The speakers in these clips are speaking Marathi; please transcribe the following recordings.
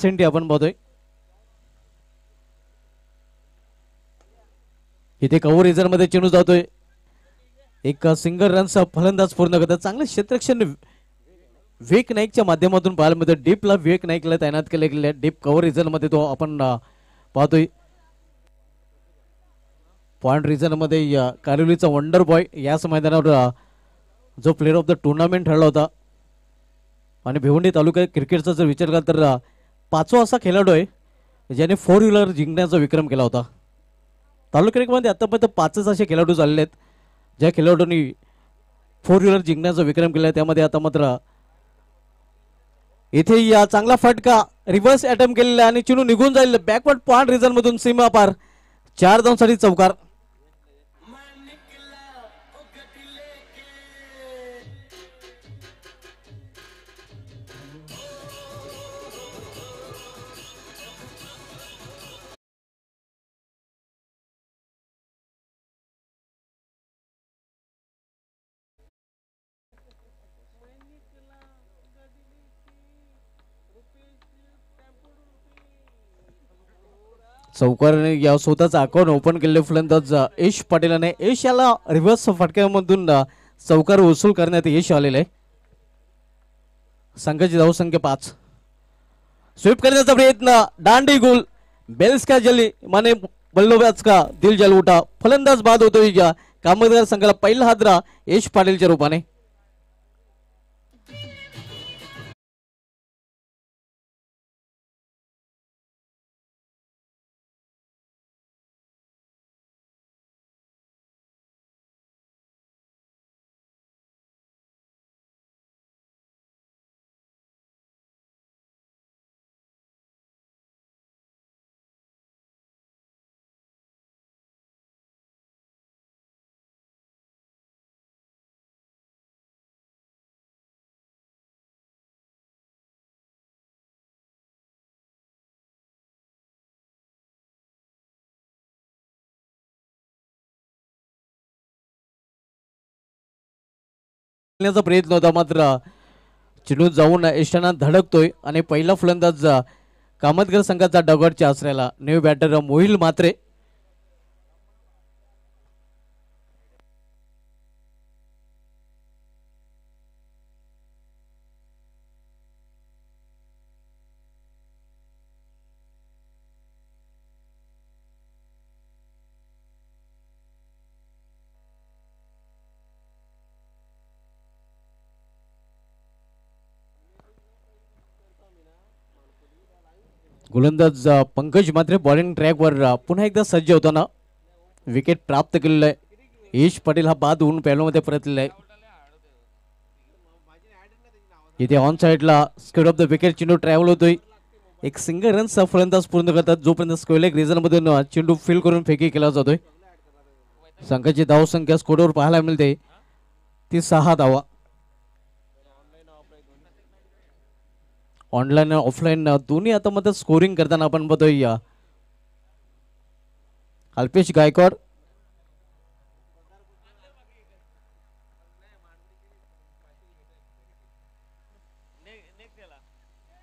सेंटी आपण बघतोय. इथे कव्हर रिझन मध्ये चेंडू जातोय. एक सिंगल रनचा फलंदाज पूर्ण करतात. चांगले क्षेत्ररक्षण विवेक नाईकच्या माध्यमातून पाहायला मिळतं. डीपला विवेक नाईकला तैनात केले गेले. डीप कव्हर रिझन मध्ये तो आपण पाहतोय. पॉइंट रिझन मध्ये कालिवलीचा वंडर बॉय याच मैदानावर जो प्लेअर ऑफ द टुर्नामेंट ठरला होता. आणि भिवंडी तालुका क्रिकेटचा जर विचार केला तर पाचवा असा खेळाडू आहे ज्याने 4 व्हीलर जिंकण्याचा विक्रम केला होता. तालुका क्रिकेटमध्ये आतापर्यंत 5च असे खेळाडू झालेले आहेत ज्या खेळाडूंनी 4 व्हीलर जिंकण्याचा विक्रम केला. त्यामध्ये आता मात्र इथे या चांगला फटका रिव्हर्स अटेम्प्ट केलेला आणि चेंडू निघून जाईल. बॅकवर्ड पॉइंट रिझन मधून सीमा पार 4 धावांसाठी चौकार. चौकार या स्वतःचा अकाउंट ओपन केले फलंदाज यश पाटील. यश याला रिव्हर्स फटक्यामधून चौकार वसूल करण्यात यश आलेले आहे. संघाची धावसंख्या 5. स्वीप करण्याचा प्रयत्न दांडी गोल. बेल्स का जली माने बल्लेबाज का दिल जल उठा. फलंदाज बाद होतोय. कामगार संघाला पहिला हादरा यश पाटीलच्या रूपाने. प्रयत्न होता मात्र चेंडू जाऊन यशाना धडकतोय आणि पहिला फलंदाज कामतगर संघाचा डगॉटच्या आसऱ्याला न्यू बॅटर मोहिल मात्रे. गोलंदाज पंकज मात्रे बॉलिंग ट्रॅकवर पुन्हा एकदा सज्ज होताना विकेट प्राप्त केलेलं आहे. यश पाटील हा बाद होऊन पॅलोमध्ये परतलेला आहे. इथे ऑन साइडला स्क्वेअर ऑफ द विकेट चेंडू ट्रॅव्हल होतोय. एक सिंगल रनचा फलंदाज पूर्ण करतात जोपर्यंत स्क्वेअर रिझन मधून चेंडू फील करून फेकी केला जातोय. संघाची धावसंख्या स्कोरवर पाहायला मिळते ती 6 धावा. ऑनलाईन ऑफलाईन दोन्ही आता मध्ये स्कोरिंग करताना आपण बघतोय अल्पेश गायकवाड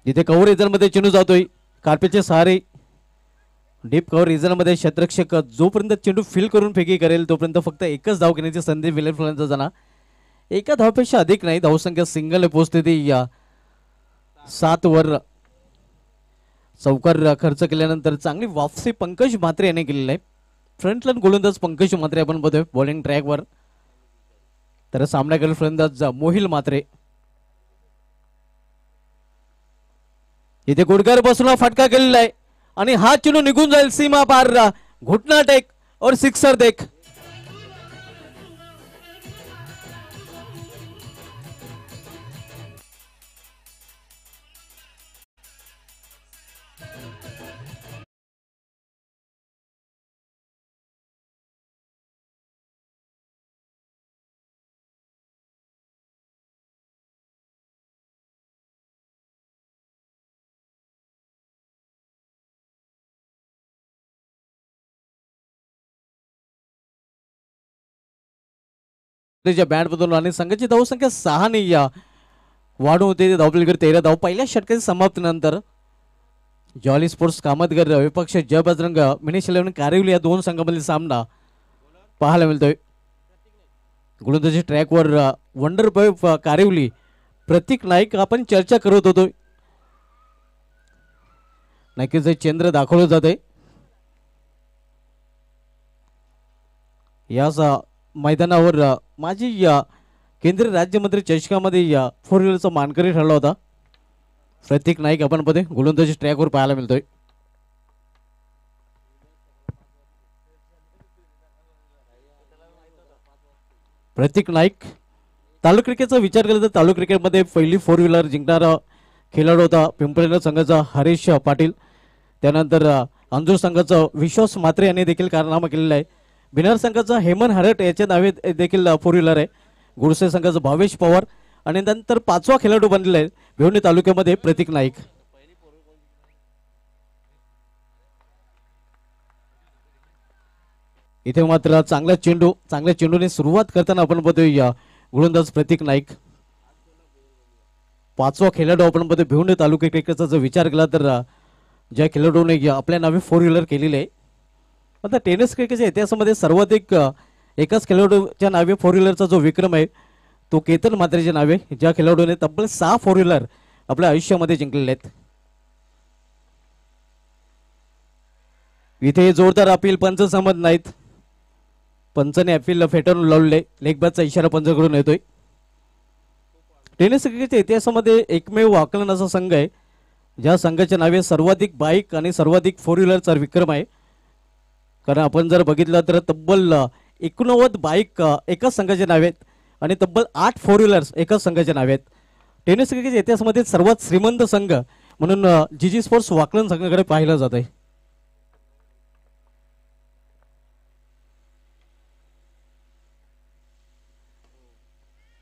जिथे कव्हर रिझन मध्ये चेंडू जातोय. कार्पेटचे सहारे डीप कव्हर रिझन मध्ये क्षेत्ररक्षक जोपर्यंत चेंडू फील करून फेकी करेल तोपर्यंत फक्त एकच धाव घेण्याची संधी विलेट फलंदाजांना. एका धावपेक्षा अधिक नाही. धावसंख्या सिंगल पोहोचते ती 7 वर. चौकार खर्च केल्यानंतर चांगली वापसी पंकज म्हात्रे याने केलेली आहे. फ्रंटलाईन गोलंदाज पंकज म्हात्रे आपण बघतोय बॉलिंग ट्रॅकवर. तर सामन्याकडील फलंदाज मोहिल म्हात्रे. इथे गुडघ्यावर बसून फटका केलेला आहे आणि हा चेंडू निघून जाईल सीमा पार. घुटना टेक और सिक्सर देख. बॅट बदलून आणि संघाची धावसंख्या 6 वाढून होते. धावपलीकडे 13 धाव पहिल्या षटकाच्या समाप्तीनंतर. जॉली स्पोर्ट्स कामतगर विपक्ष जय बजरंग मिनिश 11 कारिवली या दोन संघामधील सामना पाहायला मिळतोय. गोलंदाजी ट्रॅकवर वंडर बॉय कारिवली प्रतीक नाईक आपण चर्चा करत होतो. नक्कीच चंद्र दाखवलं जाते याच मैदानावर. माझी केंद्रीय राज्यमंत्री चषकामध्ये 4 व्हीलरचा मानकरी ठरला होता प्रतीक नाईक आपण पदे गोलंदाजी ट्रॅकवर पाहायला मिळतोय. प्रतीक नाईक तालुका क्रिकेटचा विचार केला तर तालुका क्रिकेटमध्ये पहिली 4 व्हीलर जिंकणारा खेळाडू होता पिंपळनेर संघाचा हरीश पाटील. त्यानंतर अंजूर संघाचा विश्वास मात्रे यांनी देखील कारनामा केलेला आहे. बिनार संघाचा हेमंत हरट याच्या नावे देखील 4 व्हीलर आहे. गुडसे संघाचा भावेश पवार आणि नंतर 5वा खेळाडू बनलेला आहे भिवंडी तालुक्यामध्ये प्रतीक नाईक. इथे मात्र चांगल्या चेंडूने सुरुवात करताना आपण बघतोय गोलंदाज प्रतीक नाईक 5वा खेळाडू आपण बघतोय भिवंडी तालुका क्रिकेटचा जर विचार केला तर ज्या खेळाडूने आपल्या नावे 4 व्हीलर केलेले आहे. आता टेनिस क्रिकेटच्या इतिहासामध्ये सर्वाधिक एकाच खेळाडूच्या नावे 4 व्हीलरचा जो विक्रम आहे तो केतन म्हात्रेच्या नावे, ज्या खेळाडूने तब्बल 6 4 व्हीलर आपल्या आयुष्यामध्ये जिंकलेले आहेत. इथे जोरदार अपील पंच सहमत नाहीत. पंचाने अपील फेटाळून लावले. लेगबाजचा इशारा पंचाकडून येतोय. टेनिस क्रिकेटच्या इतिहासामध्ये एकमेव आकलन असा संघ आहे ज्या संघाच्या नावे सर्वाधिक बाईक आणि सर्वाधिक 4 व्हीलरचा विक्रम आहे. कारण आपण जर बघितलं तर तब्बल 89 बाईक एकाच संघाच्या नावे आहेत आणि तब्बल 8 4 व्हीलर्स एकाच संघाच्या नावे आहेत. टेनिस क्रिकेटच्या इतिहासामध्ये सर्वात श्रीमंत संघ म्हणून जीजी स्पोर्ट्स वाकलन संघाकडे पाहिलं जात आहे.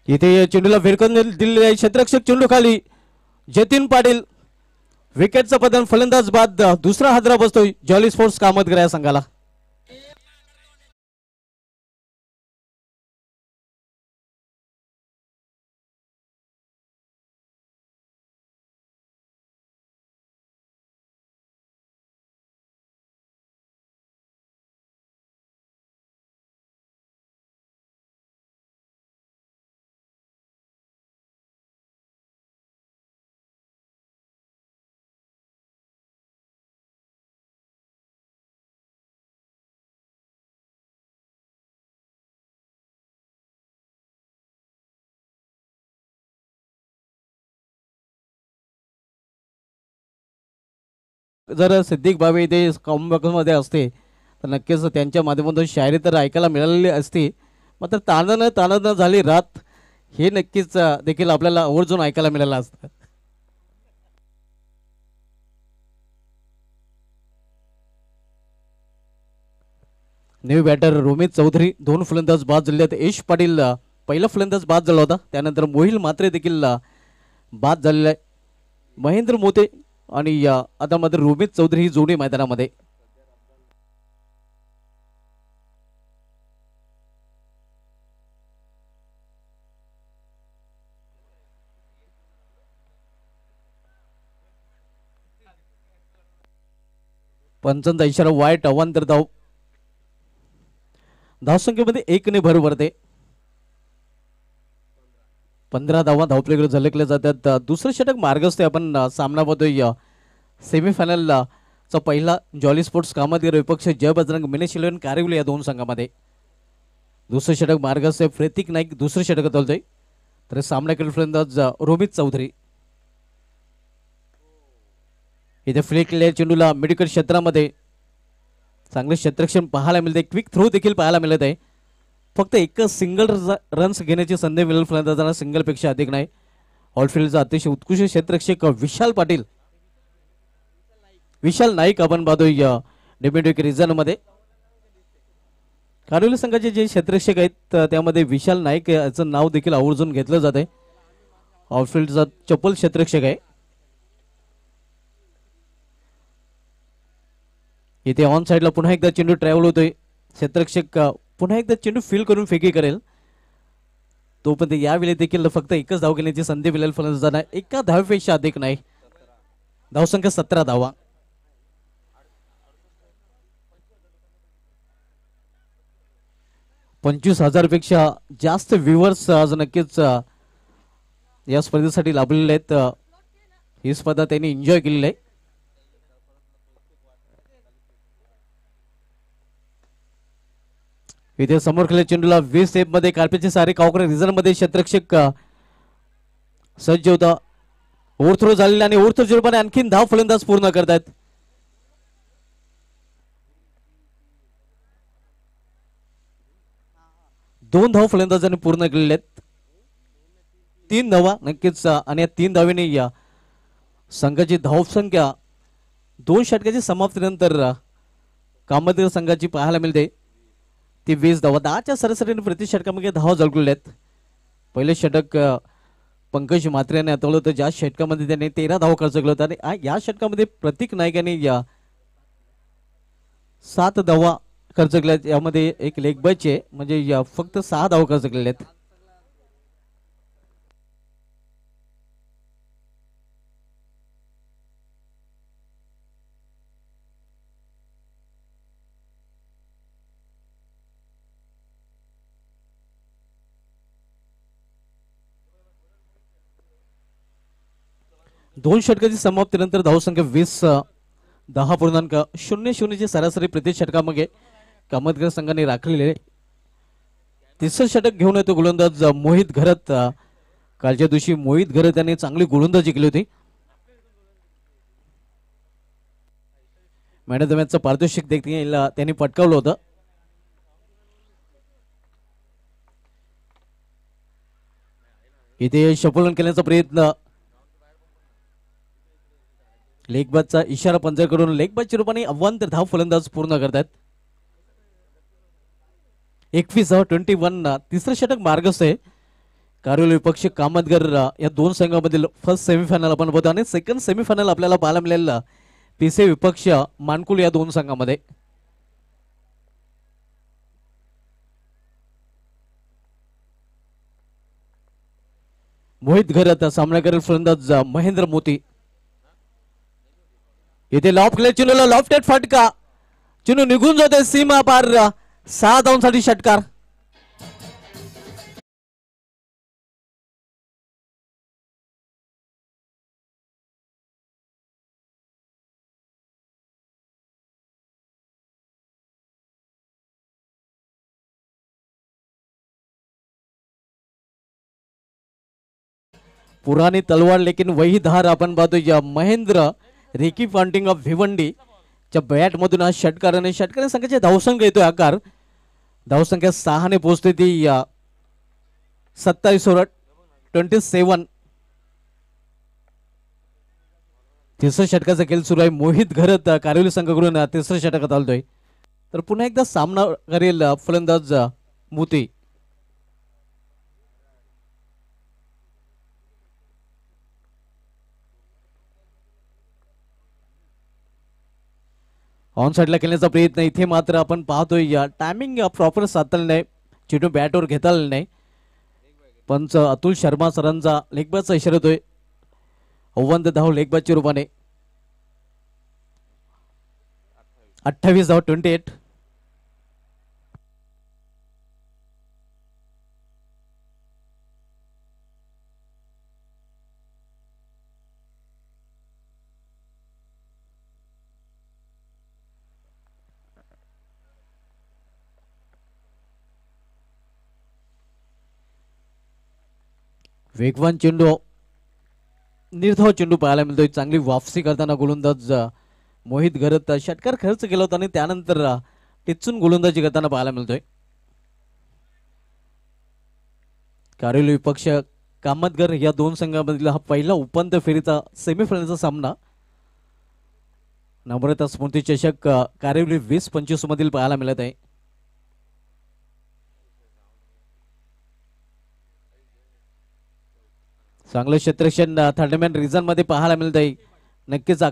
इथे चेंडूला फिरकून दिलेले आहे. क्षेत्ररक्षक चेंडू खाली. जतीन पाटील विकेटचा पतन. फलंदाज बाद. दुसरा हादरा बसतोय जॉली स्पोर्ट्स कामतगर या संघाला. जर सिद्दीक बाबे इथे कॉम्बॅकमध्ये असते तर नक्कीच त्यांच्या माध्यमातून शायरी तर ऐकायला मिळालेली असती. मात्र ताणं झाली रात हे नक्कीच देखील आपल्याला आवर्जून ऐकायला मिळालं असतं. New batter Romit Chaudhari. 2 फलंदाज बाद झाले आहेत. यश पाटील पहिला फलंदाज बाद झाला होता. त्यानंतर मोहिल मात्रे देखील बाद झालेला आहे. महेंद्र मोते आणि आता मात्र रोमित चौधरी ही जोडी मैदानामध्ये. पंचांचा इशारा वाईट. अवांतर धावसंख्येमध्ये 1 ने भर पडते. 15 धावा धावपलीकडे झलकल्या जातात. दुसरं षटक मार्गस्थ आपण सामना बघतोय सेमीफायनलला चा पहिला जॉली स्पोर्ट्स कामतगर विपक्ष जय बजरंग मिनिश 11 कारिवली या दोन संघामध्ये. दुसरं षटक मार्गस्थ प्रतीक नाईक दुसरं षटक चालतोय. तर सामन्याकडील फलंदाज रोमित चौधरी. इथे फ्लिक केलेल्या चेंडूला मिडविकेट क्षेत्रामध्ये चांगले क्षेत्ररक्षण पाहायला मिळते. क्विक थ्रो देखील पाहायला मिळत आहे. फक्त एकच सिंगल रन्स घेण्याची संधी मिळेल फलंदाजांना, सिंगल पेक्षा अधिक नाही. ऑलफिल्डचा अतिशय उत्कृष्ट क्षेत्ररक्षक विशाल नाईक आपण पाहतोय डेब्युटी रिझन मध्ये. कारिवली संघाचे जे क्षेत्ररक्षक आहेत त्यामध्ये विशाल नाईक याचं नाव देखील आवर्जून घेतलं जाते. ऑलफिल्डचा चप्पल क्षेत्ररक्षक आहे. इथे ऑन साइडला पुन्हा एकदा चेंडू ट्रॅव्हल होतोय. क्षेत्ररक्षक पुन्हा एकदा चेंडू फील करून फेकी करेल. तोपर्यंत यावेळी देखील फक्त एकच धाव घेण्याची संधी मिळेल फलंदाजांना. एका धावेपेक्षा अधिक नाही. धावसंख्या 17 धावा. 25,000 पेक्षा जास्त व्ह्युअर्स आज नक्कीच या स्पर्धेसाठी लाभलेले आहेत. ही स्पर्धा त्यांनी एन्जॉय केलेली आहे. इथे समोर खेळले चेंडूला 20 सेफ मध्ये कार्पेटचे सारे कावकरे रिझल्ट मध्ये क्षेत्ररक्षक सज्ज होता. ओव्हरथ्रो झालेला आणि ओव्हरथ्रो जोरपणे आणखीन धाव फलंदाज पूर्ण करतात. दोन धाव फलंदाजांनी पूर्ण केलेले आहेत. 3 धावा नक्कीच आणि या 3 धावेने या संघाची धावसंख्या 2 षटकाची समाप्तीनंतर कामतगर संघाची पाहायला मिळते ती 20 धावा. 10च्या सरासरीने प्रति षटकामध्ये धावा झळकलेल्या आहेत. पहिले षटक पंकज म्हात्रे याने हाताळलं होतं, ज्या षटकामध्ये त्याने 13 धावा खर्च केला होता आणि या षटकामध्ये प्रतीक नाईक यांनी या 7 धावा खर्च केल्या. यामध्ये एक लेग बायचे म्हणजे या फक्त 6 धावा खर्च केलेल्या आहेत. दोन षटकाची समाप्तीनंतर धावसंख्या 10.00 ची सरासरी प्रति षटकामध्ये कामतगर संघाने राखलेले. तिसरं षटक घेऊन येतो गोलंदाज मोहित घरत. कालच्या दिवशी मोहित घरत यांनी चांगली गोलंदाजी केली होती. मॅन ऑफ द मॅचचं पारितोषिक देखील त्यांनी पटकावलं होतं. इथे शफलन केल्याचा प्रयत्न, लेगबाजचा इशारा पंजर करून लेगबाजच्या रूपाने अव्वंतर धाव फलंदाज पूर्ण करतात. 21-21 तिसरं षटक मार्गस्थ आहे. कारवली विपक्ष कामतगर या दोन संघांमधील फर्स्ट सेमीफायनल आपण बघतो आणि सेकंड सेमीफायनल आपल्याला पाहायला मिळेल पीसे विपक्ष मानकुल या दोन संघांमध्ये. मोहित घरत सामना करेल फलंदाज महेंद्र मोती. इथे लॉफ केले चेंडूला लॉफ्टेड फटका, चेंडू निघून जाते सीमा पार. 6 धावांसाठी षटकार. पुरानी तलवार लेकिन वही धार आपण पाहतो या Mahendra Ricky Ponting of Bhiwandi च्या बॅट मधून आज षटकार आणि षटकार संघाचे धावसंख्या येतोय आकार. धावसंख्या 6 ने पोहोचते ती 27. तिसऱ्या षटकाचा खेळ सुरू आहे. मोहित घरत कारवली संघाकडून तिसऱ्या षटकात आलतोय. तर पुन्हा एकदा सामना करेल फलंदाज मोती. ऑन साइडला खेळण्याचा प्रयत्न, इथे मात्र आपण पाहतोय या टायमिंग प्रॉपर साधलेलं नाही, चेंडू बॅटवर घेता आलेला नाही. पंच अतुल शर्मा सरांचा लेगबाजचा इशारा होतोय. अव्वंत धाव लेगबाजच्या रूपाने. 28 धाव 28. वेगवान चेंडू, निर्धाव चेंडू पाहायला मिळतोय. चांगली वापसी करताना गोलंदाज मोहित घरत षटकार खर्च केला होता आणि त्यानंतर टिचून गोलंदाजी करताना पाहायला मिळतोय. कारवली विपक्ष कामतगर या दोन संघांमधील हा पहिला उपांत्य फेरीचा सेमीफायनलचा सामना नम्रता स्मृती चषक कारवली 20-25 मधील पाहायला मिळत आहे. चांगलं क्षेत्ररक्षण थर्डमॅन रिझन मध्ये पाहायला मिळत आहे. नक्कीच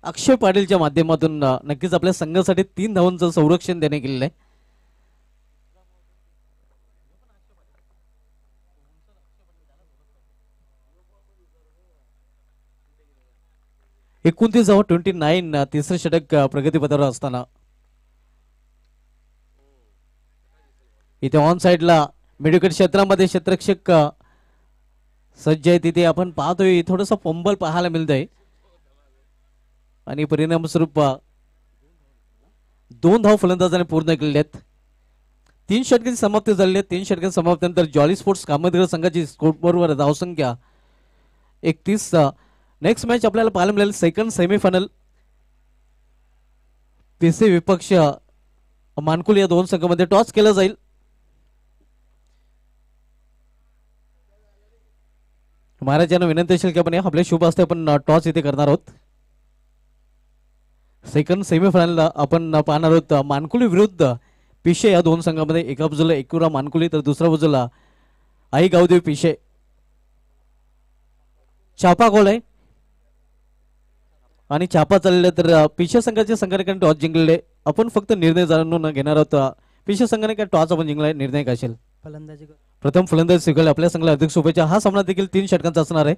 अक्षय पाटीलच्या माध्यमातून नक्कीच आपल्या संघासाठी 3 धावांचं संरक्षण देण्यात गेलेलं आहे. 29 29 तिसरं षटक प्रगतीपथावर असताना इथे ऑन साइडला मिडविकेट क्षेत्रामध्ये क्षेत्ररक्षक सज्ज आहे. तिथे आपण पाहतोय थोडस पंबल पाहायला मिळतंय आणि परिणामस्वरूप 2 धाव फलंदाजाने पूर्ण केलेले आहेत. 3 षटकांची समाप्ती झालेली आहे. 3 षटकांच्या समाप्तीनंतर जॉली स्पोर्ट्स कामतगर संघाची स्कोरबोर्डवर धावसंख्या 31. नेक्स्ट मॅच आपल्याला पाहायला मिळेल सेकंड सेमीफायनल पीसी विपक्ष मानकुल या दोन संघांमध्ये टॉस केला जाईल. महाराजांना विनंती असेल की आपण आपल्या शुभ हस्ते आपण टॉस इथे करणार आहोत. सेकंड सेमीफायनलला आपण पाहणार आहोत मानकुली विरुद्ध पिशे या दोन संघांमध्ये. एका बाजूला एकुरा मानकुली तर दुसऱ्या बाजूला आई गावदेव पिशे. छापा गोल आहे आणि छापा चाललेला तर पिशे संघाच्या संघाने टॉस जिंकलेले. आपण फक्त निर्णय जाणून घेणार आहोत पिशे संघाने काय टॉस आपण जिंकलाय निर्णय काय असेल. प्रथम फलंदाजी स्वीकारले आपल्या संघाला हार्दिक शुभेच्छा. हा सामना देखील 3 षटकांचा असणार आहे.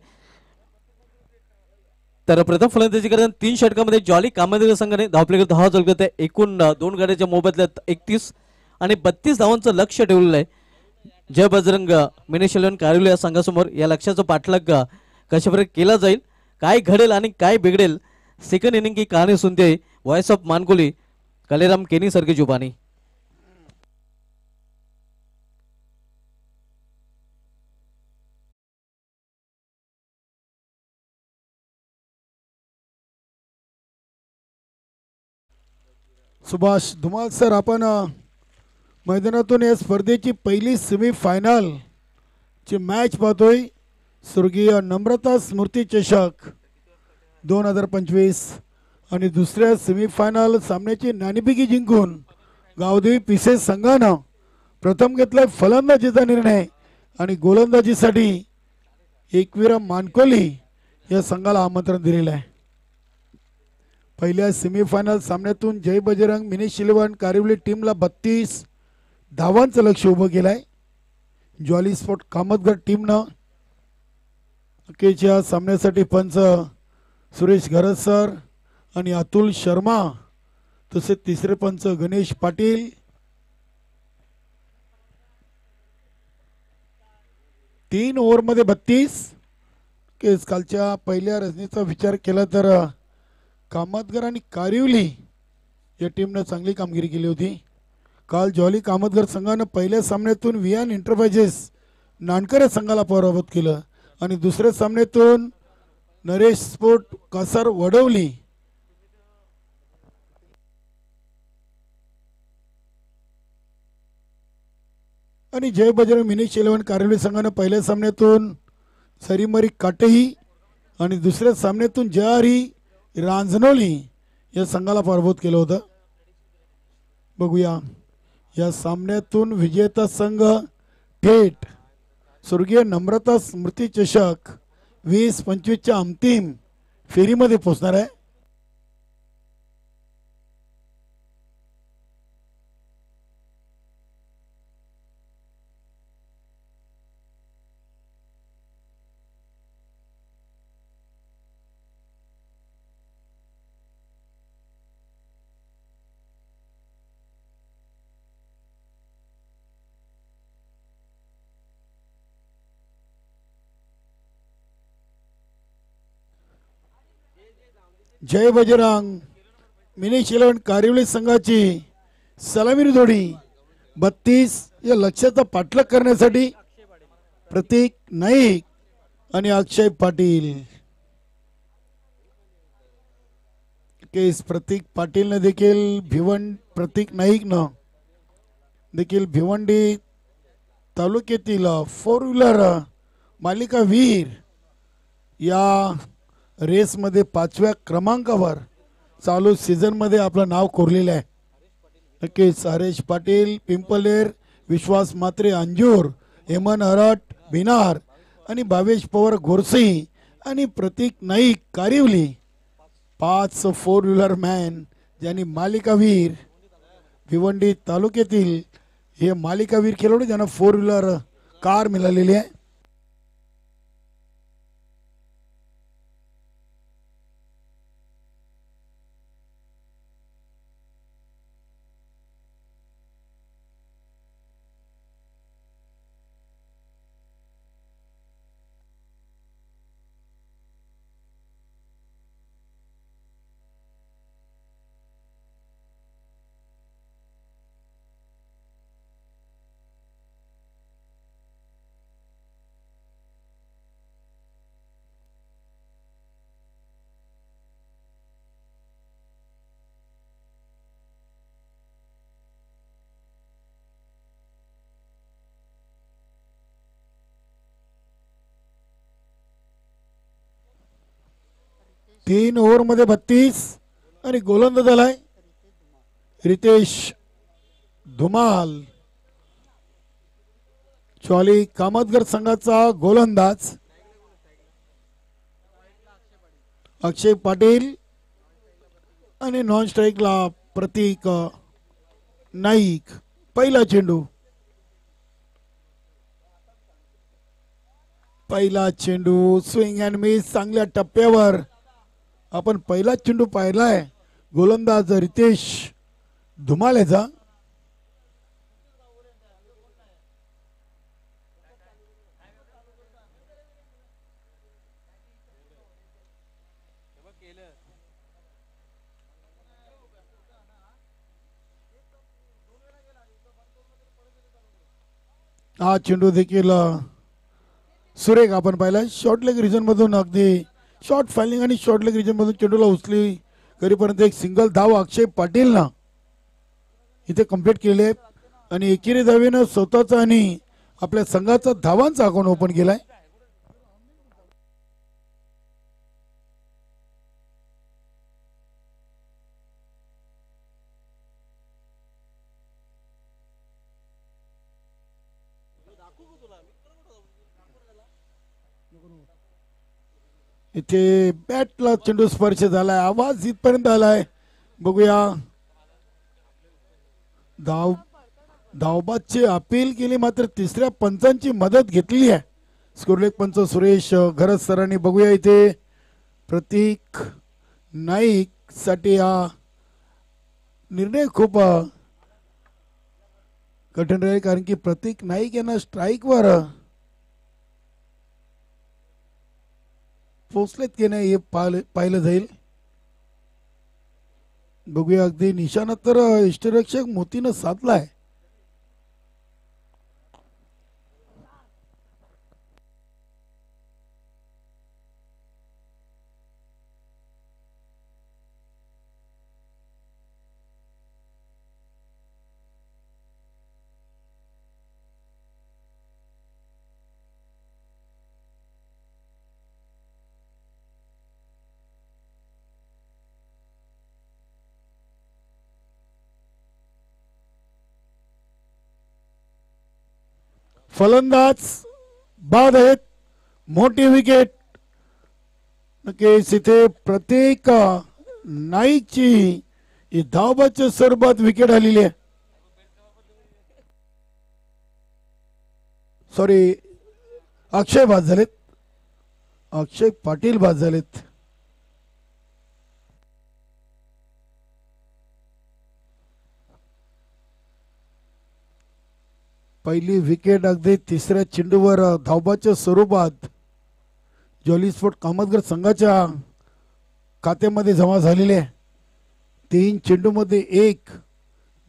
तर प्रथम फलंदाजी करताना 3 षटकामध्ये जॉली कामतगर संघाने धावपले 10 जॉल करते. एकूण 2 गाड्याच्या मोबदल्यात 31 आणि 32 धावांचं लक्ष ठेवलेलं आहे. जय बजरंग मिनेशलन कारिवले या संघासमोर या लक्ष्याचा पाठलाग कशाप्रकारे केला जाईल, काय घडेल आणि काय बिघडेल. सेकंड इनिंग की कहाणी सुनते वॉइस ऑफ मानकुली कलेराम केनी सारखी जुबानी. सुभाष धुमाल सर, आपण मैदानातून या स्पर्धेची पहिली सेमीफायनल ची मॅच पाहतोय. स्वर्गीय नम्रता स्मृती चषक 2025 आणि दुसऱ्या सेमीफायनल सामन्याची नाणेफेकी जिंकून गावदेवी पिसे संघानं प्रथम घेतलाय फलंदाजीचा निर्णय आणि गोलंदाजीसाठी एकवीरा मानकोली या संघाला आमंत्रण दिलेलं आहे. पहिल्या सेमीफायनल सामन्यातून जय बजरंग मिनी शिलवान कारिवली टीमला 32 धावांचं लक्ष उभं केलंय. जॉली स्पोर्ट कामतगर टीमनं अखेरच्या सामन्यासाठी पंच सुरेश घरत सर आणि अतुल शर्मा तसेच तिसरे पंच गणेश पाटील, 3 ओव्हरमध्ये 32 केस. कालच्या पहिल्या रजनीचा विचार केला तर कामतगर आणि कारिवली या टीमनं चांगली कामगिरी केली होती. काल जॉली कामतगर संघानं पहिल्या सामन्यातून वियान एंटरप्राइजेस नानकर या संघाला पराभूत केलं आणि दुसऱ्या सामन्यातून नरेश स्पोर्ट कासार वडवली आणि जय बजरंग मिनी 11 कारिवली संघानं पहिल्या सामन्यातून सरीमरी काटेही आणि दुसऱ्या सामन्यातून जयारी रांजनोली या संघाला पराभूत केलं होतं. बघूया या सामन्यातून विजेता संघ थेट स्वर्गीय नम्रता स्मृती चषक 2025च्या अंतिम फेरीमध्ये पोहोचणार आहे. जय बजरंग मिनी 11 कारिवली संघाची सलामी जोडी 32 या लक्ष्याचा पाठलाग करण्यासाठी प्रतीक नाईक आणि अक्षय पाटील. केस प्रतीक पाटीलने देखील प्रतीक नाईकनं देखील भिवंडी तालुक्यातील 4 व्हीलर मालिका वीर या रेसमध्ये 5व्या क्रमांकावर चालू सीझनमध्ये आपलं नाव कोरलेलं आहे. नक्कीच हरेश पाटील पिंपलेर, विश्वास मात्रे अंजूर, हेमन हरट बिनार आणि भावेश पवार घोरसी आणि प्रतीक नाईक कारिवली 5 4 व्हीलर मॅन ज्यांनी मालिकावीर भिवंडी तालुक्यातील हे मालिकावीर खेळाडू ज्यांना 4 व्हीलर कार मिळालेली आहे. 3 ओव्हरमध्ये 32 आणि गोलंदाज आलाय रितेश धुमाल. चॉली कामतगर संघाचा गोलंदाज अक्षय पाटील आणि नॉन स्ट्राईकला प्रतीक नाईक. पहिला चेंडू स्विंग अँड मिस चांगल्या टप्प्यावर. आपण पहिला चेंडू पाहिलाय गोलंदाज रितेश धुमाल याचा. हा चेंडू देखील सुरेख आपण पाहिला. शॉर्ट लेग रिजन मधून अगदी शॉर्ट फायलिंग आणि शॉर्ट लेग रिजन मधून चेंडूला उचली करीपर्यंत एक सिंगल धाव अक्षय पाटील ना इथे कंप्लीट केले आणि एकेरी धावेनं स्वतःचा आणि आपल्या संघाचा धावांचा अकाउंट ओपन केलाय. इथे बॅटला चेंडू स्पर्श झालाय. आवाज इथपर्यंत आलाय. बघूया धावबादची अपील केली मात्र तिसऱ्या पंचांची मदत घेतली आहे स्कोरलेख पंच सुरेश घरत सरांनी. बघूया इथे प्रतीक नाईक साठी हा निर्णय खूप कठीण राहील कारण की प्रतीक नाईक यांना स्ट्राईकवर पोचलेत की नाही हे पाहिलं जाईल. बघूया अगदी निशाणा तर इष्टरक्षक मोतीनं साधलाय. फलंदाज बाद आहेत. मोठी विकेट नक्कीच इथे प्रत्येक नाईकची धावबाच्या स्वरूपात विकेट आलेली आहे. सॉरी अक्षय बाद झालेत. अक्षय पाटील बाद झालेत. पहिली विकेट अगदी तिसऱ्या चेंडूवर धावबाच्या स्वरूपात जॉली स्पोर्ट कामतगर संघाच्या खात्यामध्ये जमा झालेले आहे. 3 चेंडूमध्ये 1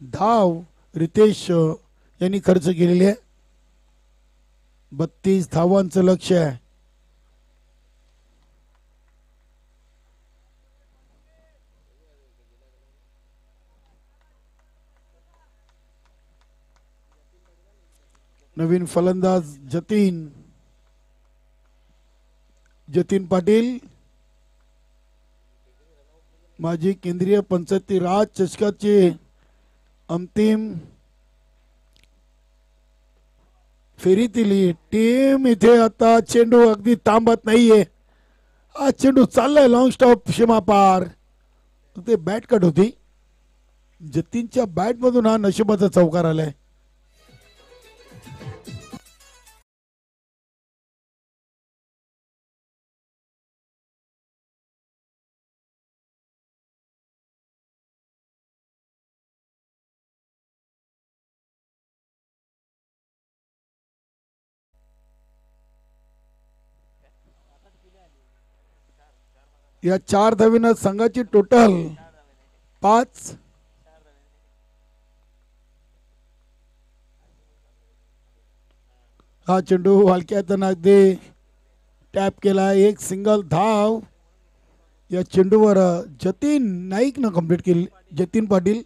धाव रितेश यांनी खर्च केलेली आहे. 32 धावांचं लक्ष आहे. नवीन फलंदाज जतीन पाटील माजी केंद्रीय पंचायती राज चषकाचे अंतिम फेरीतील टीम इथे आता चेंडू अगदी थांबत नाहीये. हा चेंडू चाललाय लॉंग स्टॉप सीमा पार. ते बॅट कट होती. जतीनच्या बॅट मधून हा नशिबाचा चौकार आलाय. या 4 धावीनं संघाची टोटल 5. हा चेंडू हलक्यात अगदी टॅप केला. एक सिंगल धाव या चेंडूवर जतीन नाईकनं कंप्लीट केली. जतीन पाटील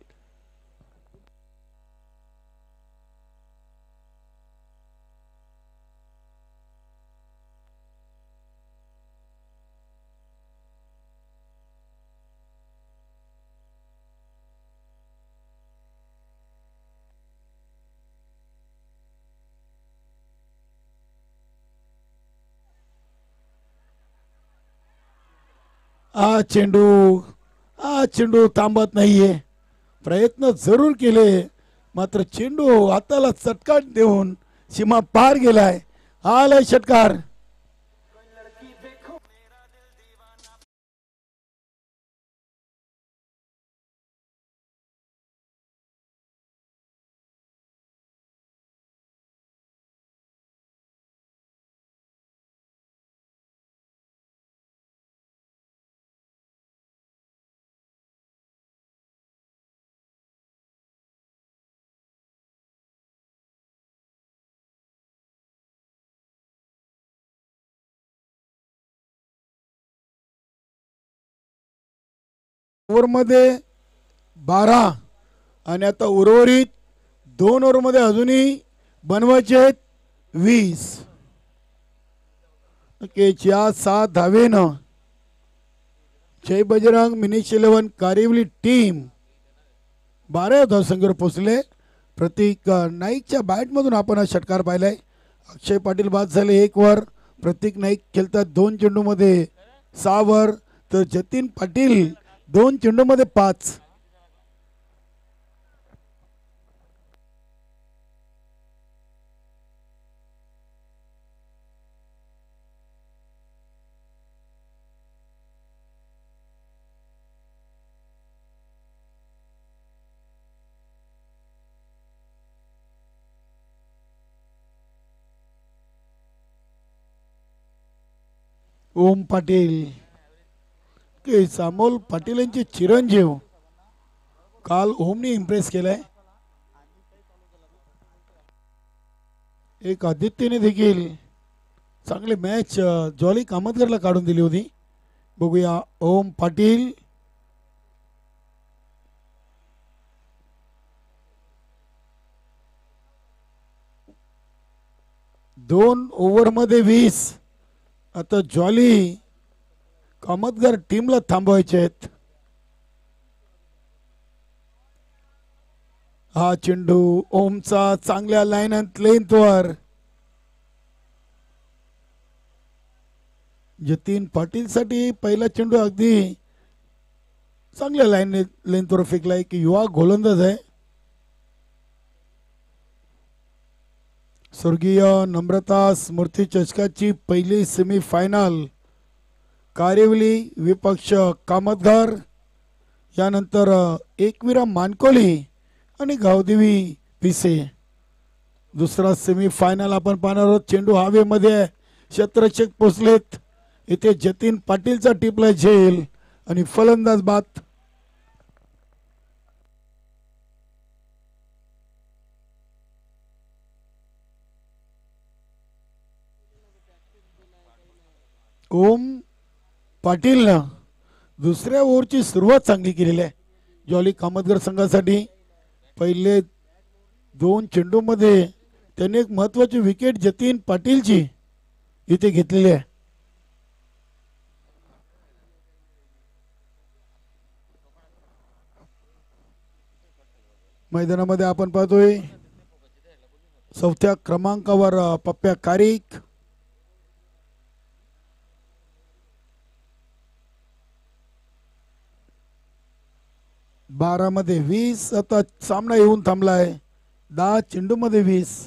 हा चेंडू थांबत नाहीये. प्रयत्न जरूर केले मात्र चेंडू हाताला चटकाट देऊन सीमा पार गेलाय. आलाय षटकार. ओव्हरमध्ये 12 आणि आता उर्वरित 2 ओव्हरमध्ये अजूनही बनवायचे आहेत 20. नक्कीच या 7 धावेनं जय बजरंग मिनिश 11 कारिवली टीम 12 धावसंख्येवर पोहोचले. प्रतीक नाईकच्या बॅटमधून आपण हा षटकार पाहिलाय. अक्षय पाटील बाद झाले 1 वर. प्रतीक नाईक खेळतात 2 चेंडूमध्ये 6 वर. तर जतीन पाटील 2 चेंडूमध्ये 5. ओम पाटील की अमोल पाटील यांचे चिरंजीव. काल ओमने इम्प्रेस केलाय. एक आदित्यने देखील चांगली मॅच जॉली कामतकरला काढून दिली होती. बघूया ओम पाटील. दोन ओव्हरमध्ये 20. आता जॉली कामतगर टीमला थांबवायचे आहेत. हा चेंडू ओमचा चांगल्या लाईन लेंथवर. जतीन पाटील साठी पहिला चेंडू अगदी चांगल्या लाईन लेंथवर फेकलाय की युवा गोलंदाज आहे. स्वर्गीय नम्रता स्मृती चषकाची पहिली सेमीफायनल कारिवली विपक्ष कामतघर. यानंतर एकविरा मानकोली आणि गावदेवी पिसे. दुसरा सेमीफायनल आपण पाहणार आहोत. चेंडू हवेमध्ये क्षेत्ररक्षक पोचलेत. इथे जतीन पाटीलचा टिपला झेल आणि फलंदाज बाद. ओम पाटील दुसऱ्या ओव्हरची सुरुवात चांगली केलेली आहे जॉली कामतगर संघासाठी. पहिले 2 चेंडूमध्ये त्याने एक महत्वाची विकेट जतीन पाटीलची इथे घेतलेली आहे. मैदानामध्ये आपण पाहतोय 4थ्या क्रमांकावर पप्प्या कारिक. 12 मध्ये 20. आता सामना येऊन थांबलाय 10 चेंडू मध्ये 20.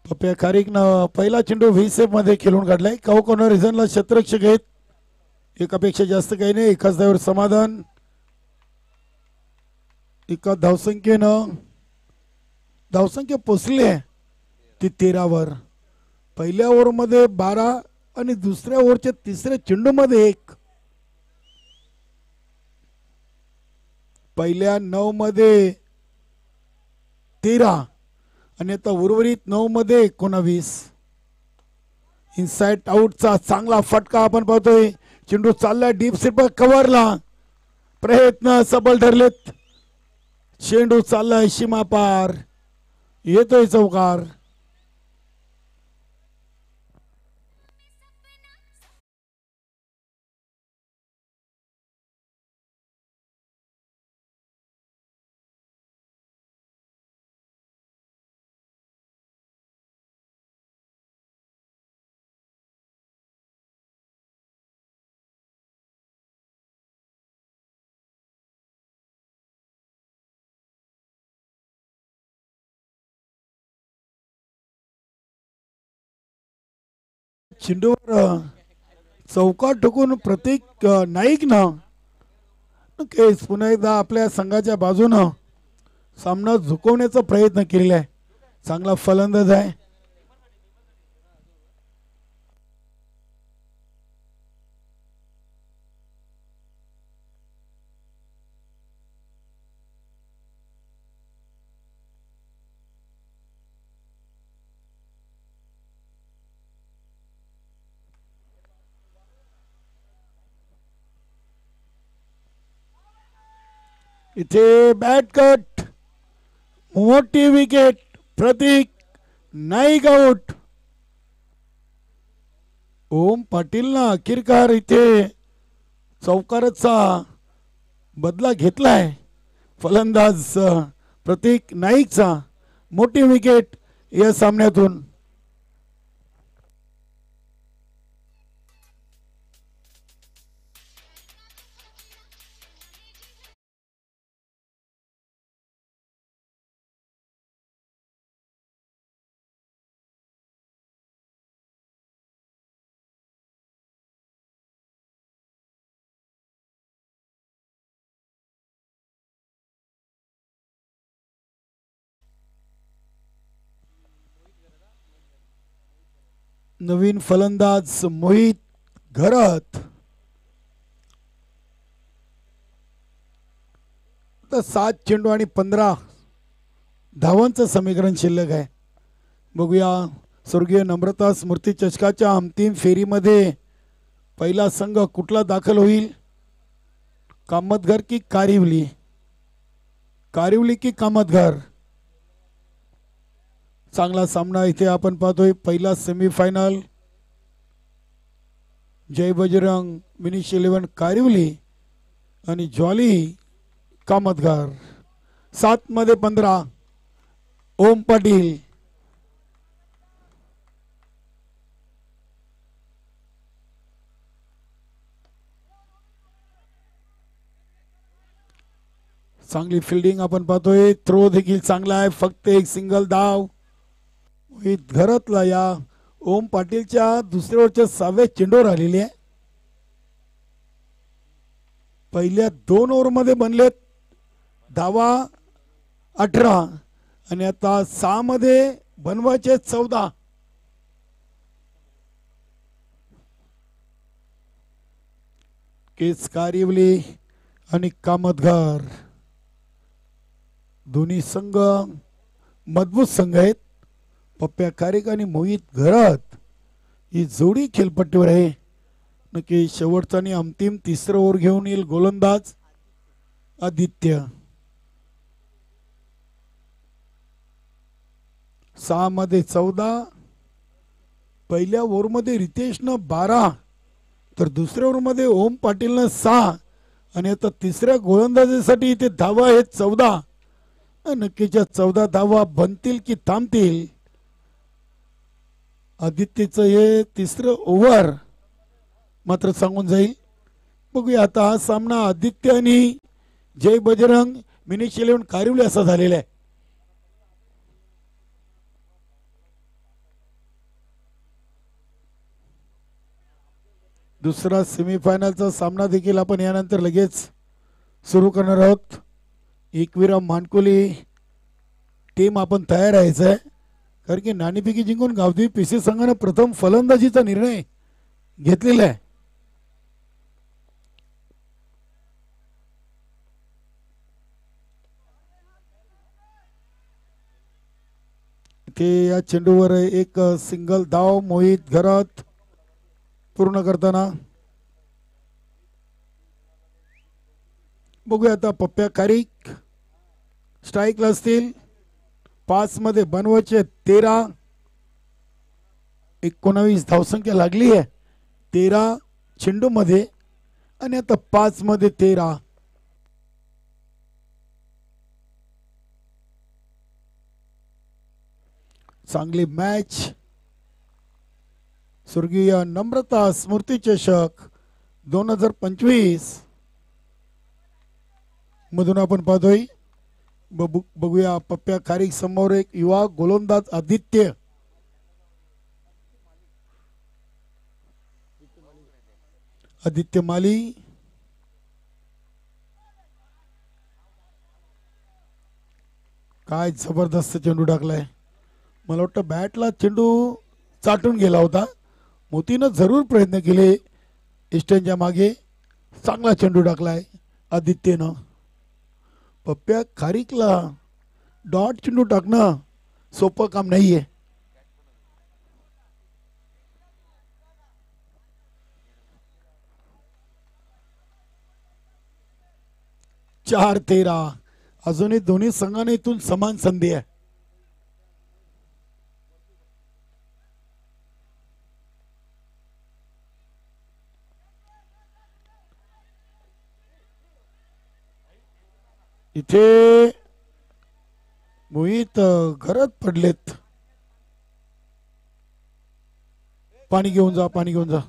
पप्प्या कारिकनं पहिला चेंडू व्हीसेफ मध्ये खेळून काढलाय. कॉर्नर रिझनला क्षेत्ररक्षक आहेत. एकापेक्षा जास्त काही नाही. एकाच धावेवर समाधान. एका धावसंख्येनं धावसंख्या पोचली आहे ती 13 वर. पहिल्या ओव्हरमध्ये 12 आणि दुसऱ्या ओव्हरच्या तिसऱ्या चेंडूमध्ये 1. पहिल्या 9 मध्ये 13 आणि आता उर्वरित 9 मध्ये 19. इनसाइड आउटचा चांगला फटका आपण पाहतोय. चेंडू चालला डीप स्लिपर कव्हरला. प्रयत्न सफल ठरलेत. चेंडू चाललाय सीमा पार. येतोय चौकार. चेंडूवर चौका ठोकून प्रतीक नाईकनं केस पुन्हा एकदा आपल्या संघाच्या बाजूनं सामना झुकवण्याचा प्रयत्न केलेला आहे. चांगला फलंदाज आहे. इथे बॅट कट. मोठी विकेट. प्रतीक नाईक आउट. ओम पाटील ना अखेरकार इथे चौकाराचा बदला घेतलाय. फलंदाज प्रतीक नाईकचा. मोठी विकेट या सामन्यातून. नवीन फलंदाज मोहित घरत. 7 चेंडू आणि 15 धावांचं समीकरण शिल्लक आहे. बघूया स्वर्गीय नम्रता स्मृती चषकाच्या अंतिम फेरीमध्ये पहिला संघ कुठला दाखल होईल. कामतघर की कारिवली. कारिवली की कामतघर. चांगला सामना इथे आपण पाहतोय. पहिला सेमीफायनल जय बजरंग मिनिश 11 कारिवली आणि ज्वाली कामतघर. 7 मध्ये 15 ओम पाटील. चांगली फिल्डिंग आपण पाहतोय. थ्रो देखील चांगला आहे. फक्त एक सिंगल धाव मोहित घरतला या ओम पाटीलच्या दुसऱ्या ओव्हरच्या 6व्या चेंडूवर आलेली आहे. पहिल्या 2 ओव्हरमध्ये बनलेत धावा 18 आणि आता 6 मध्ये बनवायचे 14. केस कारिवली आणि कामतघर दोन्ही संघ मजबूत संघ आहेत. पप्प्या कारिक आणि मोहित घरत ही जोडी खेळपट्टीवर आहे. नक्की शेवटचा आणि अंतिम तिसरं ओव्हर घेऊन येईल गोलंदाज आदित्य. 6 मध्ये 14. पहिल्या ओव्हरमध्ये रितेशनं 12 तर दुसऱ्या ओव्हरमध्ये ओम पाटीलनं 6 आणि आता तिसऱ्या गोलंदाजीसाठी इथे धावा आहेत 14. नक्कीच्या 14 धावा बनतील की थांबतील. आदित्यचं हे तिसरं ओव्हर मात्र सांगून जाईल. बघूया आता हा सामना आदित्य आणि जय बजरंग मिनिश 11 कारिवली असा झालेला आहे. दुसरा सेमीफायनलचा सामना देखील आपण यानंतर लगेच सुरू करणार आहोत. एकविरा मानकोली टीम आपण तयार राहायचं आहे कारण की नाणेफेकी जिंकून गावदेवी पीसी संघाने प्रथम फलंदाजीचा निर्णय घेतलेलं आहे. इथे या चेंडूवर एक सिंगल धाव मोहित घरात पूर्ण करताना. बघूया आता पप्प्या खारीक स्ट्राईकला असतील. 5 मध्ये बनवायचे 13. 19 धावसंख्या लागली आहे 13 चेंडू मध्ये आणि आता 5 मध्ये 13. चांगली मॅच. स्वर्गीय नम्रता स्मृती चषक 2025 मधून आपण पाहतोय. बघूया पप्प्या खारीक समोर एक युवा गोलंदाज आदित्य. आदित्य माली. काय जबरदस्त चेंडू टाकलाय. मला वाटतं बॅटला चेंडू चाटून गेला होता. मोतीनं जरूर प्रयत्न केले इस्टनच्या मागे. चांगला चेंडू टाकलाय आदित्यनं. पप्प्या खारीकला डॉट चेंडू टाकणं सोपं काम नाहीये. 4-13. अजूनही दोन्ही संघाने इथून समान संधी आहे. इथे मोहित घरात पडलेत. पाणी घेऊन जा, पाणी घेऊन जा.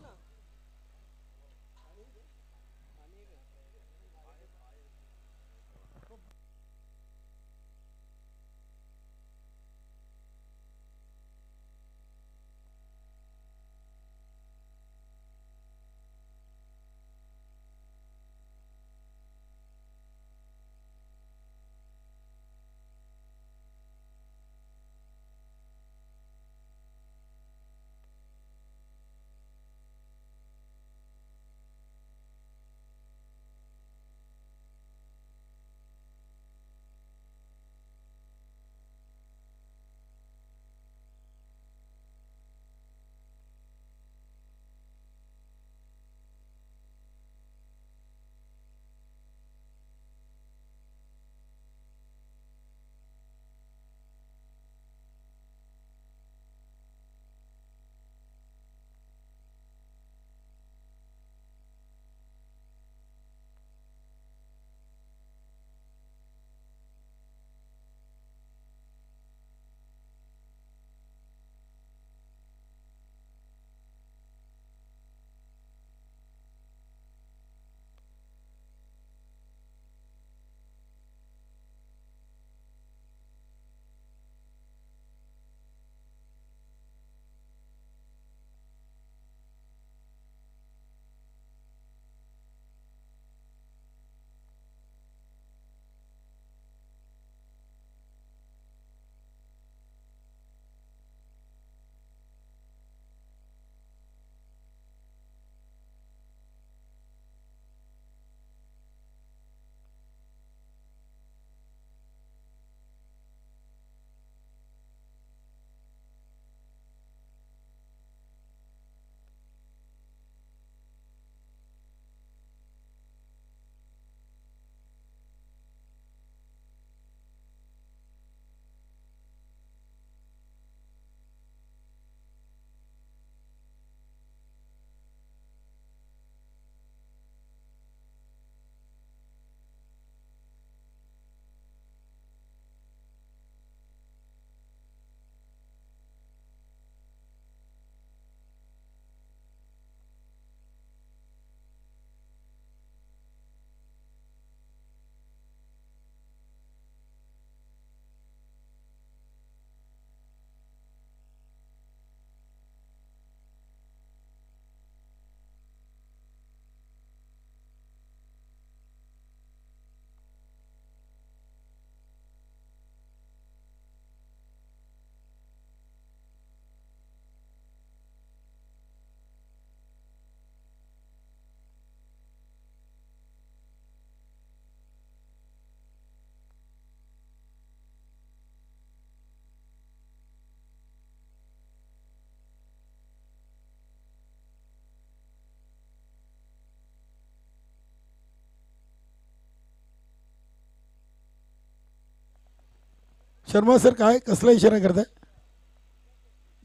शर्मा सर काय कसला इशारा करताय?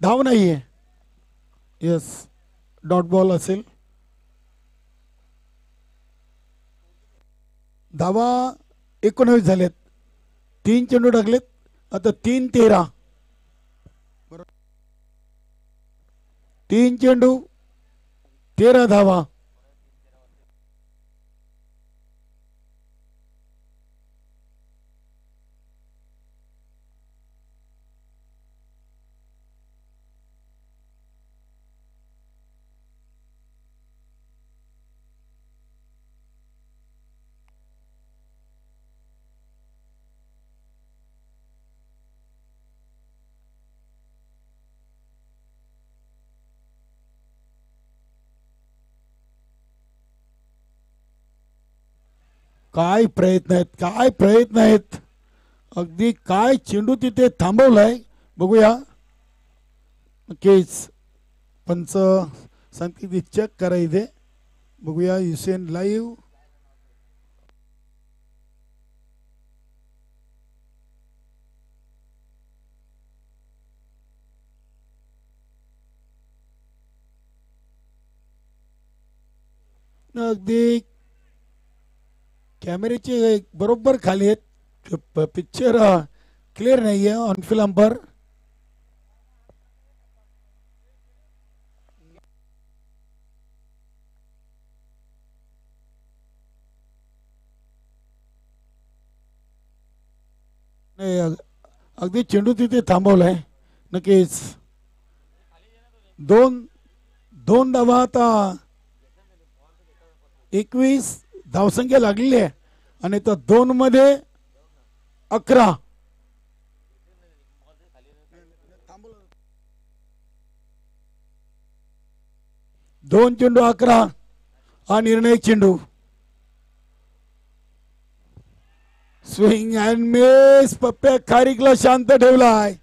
धाव नाहीये. यस, डॉट बॉल असेल. धावा 19 झालेत. 3 चेंडू टाकलेत. आता 3-13. 3 चेंडू 13 धावा. काय प्रयत्न आहेत, काय प्रयत्न आहेत. अगदी काय चेंडू तिथे थांबवलाय बघूया. नक्कीच पंच सांगते ती चेक करा इथे. बघूया युसेन लाईव्ह. अगदी कॅमेऱ्याचे बरोबर खाली आहेत. पिक्चर क्लिअर नाही आहे ऑन फिल्म पर. अगदी चेंडू तिथे थांबवलाय. नक्कीच दोन धावा. आता 21 धावसंख्या लागलेली आहे आणि तर 2 मध्ये 11. दोन चेंडू 11 हा निर्णायक चेंडू. Swing and miss. पप्प्या खारीकला शांत ठेवलाय.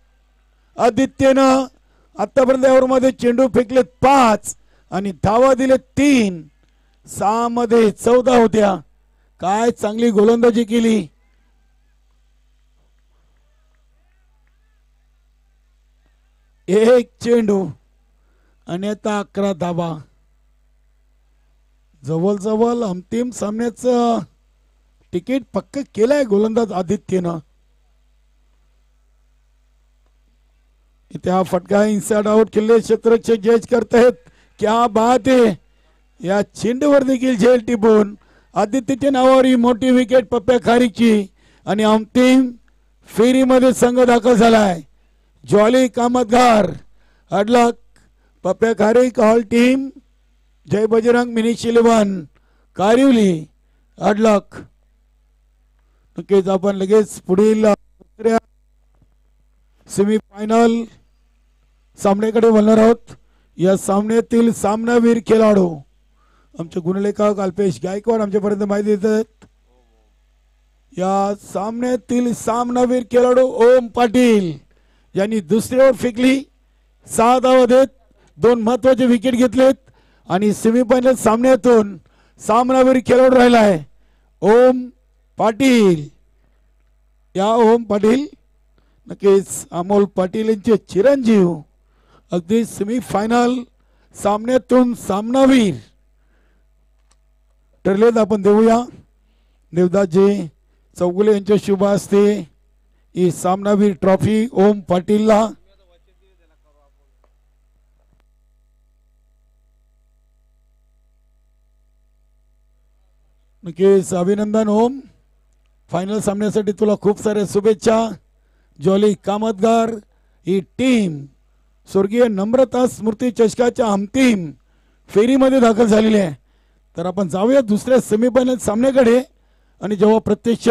आदित्यनं आतापर्यंत ओव्हरमध्ये चेंडू फेकले 5 आणि धावा दिले 3. 6 मध्ये 14 होत्या. काय चांगली गोलंदाजी केली. एक चेंडू आणि आता 11 धावा. जवळ अंतिम सामन्याचं तिकीट पक्क केलंय गोलंदाज आदित्यनं. इथे हा फटका इनसाइड आउट केले. क्षेत्ररक्षक जज करतायत. क्या बात आहे. या चेंडूवर देखील झेल टिपून आदित्यच्या नावावर ही मोठी विकेट पप्प्या खारीकची. आणि अंतिम फेरीमध्ये संघ दाखल झालाय. जॉली कामतगार, अडलक, पप्प्या खारीक, ऑल टीम, जय बजरंग, मिनिश 11, कारिवली, अडलक. नक्कीच आपण लगेच पुढील सेमीफायनल सामन्याकडे वळणार आहोत. या सामन्यातील सामनावीर खेळाडू आमचे गुणलेखक अल्पेश गायकवाड आमच्यापर्यंत माहिती देतात. या सामन्यातील सामनावीर खेळाडू ओम पाटील यांनी दुसरी ओव्हर फेकली. 6 धावा देत 2 महत्वाचे विकेट घेतलेत आणि सेमीफायनल सामन्यातून सामनावीर खेळाडू राहिलाय ओम पाटील. या ओम पाटील नक्कीच अमोल पाटील यांचे चिरंजीव अगदी सेमीफायनल सामन्यातून सामनावीर ठरलेत. आपण देऊया देवदासजी चौगुले यांच्या शुभ हस्ते ही सामनावीर ट्रॉफी ओम पाटीलला. नक्कीच अभिनंदन ओम. फायनल सामन्यासाठी तुला खूप साऱ्या शुभेच्छा. जॉली कामतगार ही टीम स्वर्गीय नम्रता स्मृती चषकाच्या अंतिम फेरीमध्ये दाखल झालेली आहे. तर आपण जाऊया दुसऱ्या सेमीफायनल सामन्याकडे. आणि जेव्हा प्रत्यक्ष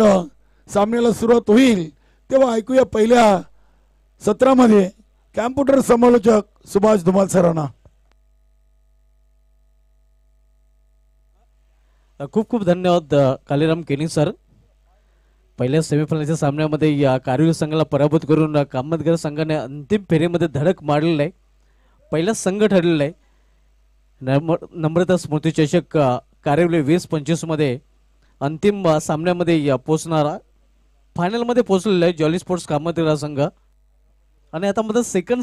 सामन्याला सुरुवात होईल तेव्हा ऐकूया पहिल्या सत्रामध्ये कॅम्प्युटर समालोचक सुभाष धुमाल सरांना. खूप खूप धन्यवाद कालीराम केनी सर. पहिल्या सेमीफायनलच्या सामन्यामध्ये या कारिवली संघाला पराभूत करून कामतगार संघाने अंतिम फेरीमध्ये धडक मारलेला आहे. पहिला संघ ठरलेला आहे. नम्रता स्मृती चषक कारिवली 2025 मध्ये अंतिम सामन्यामध्ये पोचणारा फायनलमध्ये पोहोचलेला आहे जॉली स्पोर्ट्स कामतरा संघ. आणि आता मध्ये सेकंड